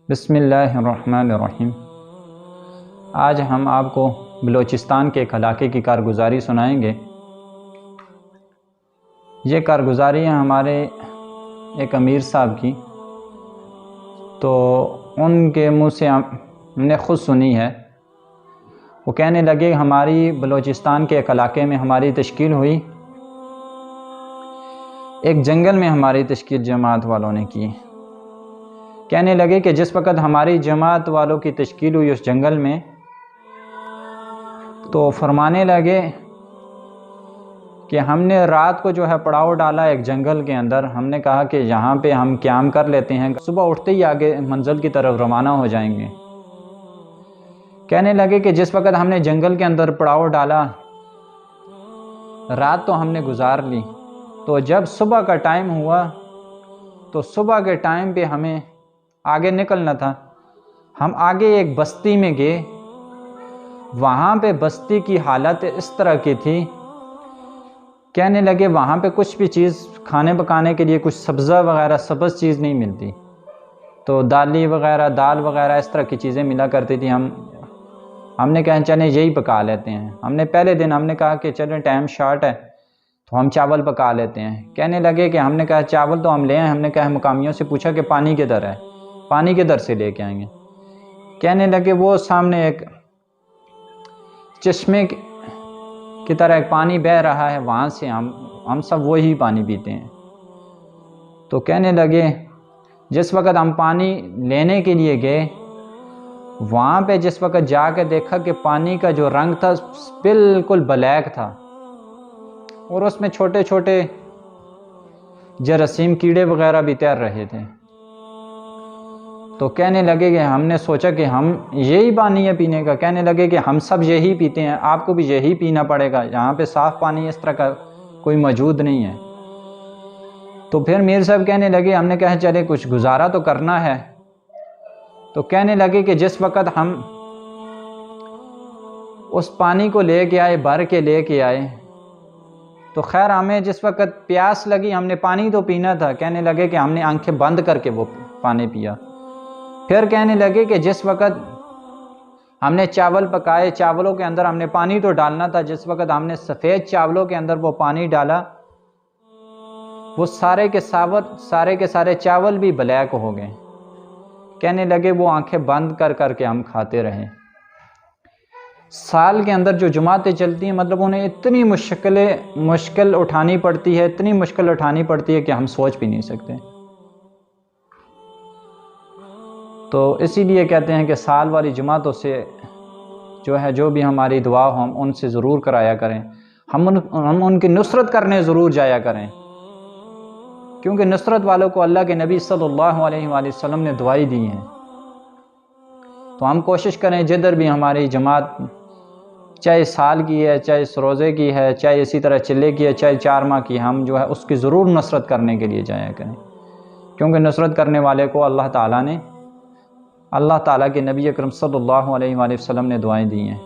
بسم اللہ الرحمن الرحیم۔ آج ہم آپ کو بلوچستان کے ایک علاقے کی کارگزاری سنائیں گے۔ یہ کارگزاری ہے ہمارے ایک امیر صاحب کی، تو ان کے منہ سے ہم نے خود سنی ہے۔ وہ کہنے لگے ہماری بلوچستان کے ایک علاقے میں ہماری تشکیل ہوئی، ایک جنگل میں ہماری تشکیل جماعت والوں نے کی۔ کہنے لگے کہ جس وقت ہماری جماعت والوں کی تشکیل ہوئی اس جنگل میں، تو فرمانے لگے کہ ہم نے رات کو جو ہے پڑاؤ ڈالا ایک جنگل کے اندر۔ ہم نے کہا کہ یہاں پہ ہم قیام کر لیتے ہیں، صبح اٹھتے ہی آگے منزل کی طرف روانہ ہو جائیں گے۔ کہنے لگے کہ جس وقت ہم نے جنگل کے اندر پڑاؤ ڈالا، رات تو ہم نے گزار لی، تو جب صبح کا ٹائم ہوا تو صبح کے ٹائم پہ ہمیں آگے نکلنا تھا۔ ہم آگے ایک بستی میں گئے، وہاں پہ بستی کی حالت اس طرح کی تھی، کہنے لگے وہاں پہ کچھ بھی چیز کھانے پکانے کے لیے کچھ سبزہ وغیرہ سبز چیز نہیں ملتی، تو دالی وغیرہ دال وغیرہ اس طرح کی چیزیں ملا کرتی تھی۔ ہم نے کہا چلیں یہی پکا لیتے ہیں۔ ہم نے پہلے دن ہم نے کہا کہ چلیں ٹائم شارٹ ہے تو ہم چاول پکا لیتے ہیں۔ کہنے لگے کہ ہم نے کہا چاول تو ہم لے آئیں۔ ہم نے کہا مقامیوں سے پوچھا کہ پانی کدھر ہے، پانی کدھر سے لے کے آئیں گے۔ کہنے لگے وہ سامنے ایک چشمے کی طرح ایک پانی بہہ رہا ہے، وہاں سے ہم سب وہی پانی پیتے ہیں۔ تو کہنے لگے جس وقت ہم پانی لینے کے لیے گئے، وہاں پہ جس وقت جا کے دیکھا کہ پانی کا جو رنگ تھا بالکل بلیک تھا، اور اس میں چھوٹے چھوٹے جراثیم کیڑے وغیرہ بھی تیر رہے تھے۔ تو کہنے لگے کہ ہم نے سوچا کہ ہم یہی پانی ہے پینے کا۔ کہنے لگے کہ ہم سب یہی پیتے ہیں، آپ کو بھی یہی پینا پڑے گا، یہاں پہ صاف پانی اس طرح کا کوئی موجود نہیں ہے۔ تو پھر میر صاحب کہنے لگے، ہم نے کہا چلے کچھ گزارا تو کرنا ہے۔ تو کہنے لگے کہ جس وقت ہم اس پانی کو لے کے آئے، بھر کے لے کے آئے، تو خیر ہمیں جس وقت پیاس لگی، ہم نے پانی تو پینا تھا، کہنے لگے کہ ہم نے آنکھیں بند کر کے وہ پانی پیا۔ پھر کہنے لگے کہ جس وقت ہم نے چاول پکائے، چاولوں کے اندر ہم نے پانی تو ڈالنا تھا، جس وقت ہم نے سفید چاولوں کے اندر وہ پانی ڈالا، وہ سارے کے سارے چاول بھی بلیک ہو گئے۔ کہنے لگے وہ آنکھیں بند کر کر کے ہم کھاتے رہے۔ سال کے اندر جو جماعتیں چلتی ہیں، مطلب انہیں اتنی مشکل اٹھانی پڑتی ہے، اتنی مشکل اٹھانی پڑتی ہے کہ ہم سوچ بھی نہیں سکتے۔ تو اسی لیے کہتے ہیں کہ سال والی جماعتوں سے جو بھی ہماری دعا ہو ہم ان سے ضرور کرایا کریں، ہم ان کی نصرت کرنے ضرور جایا کریں، کیونکہ نصرت والوں کو اللہ کے نبی صلی اللہ علیہ وآلہ وسلم نے دعائی دی ہیں۔ تو ہم کوشش کریں جدھر بھی ہماری جماعت، چاہے سال کی ہے، چاہے سروزے کی ہے، چاہے اسی طرح چلے کی ہے، چاہے 4 ماہ کی، ہم اس کی ضرور نصرت کرنے کے لیے جایا کریں، کیونکہ نصرت کرنے والے کو اللہ تعالیٰ کے نبی اکرم صلی اللہ علیہ وآلہ وسلم نے دعائیں دی ہیں۔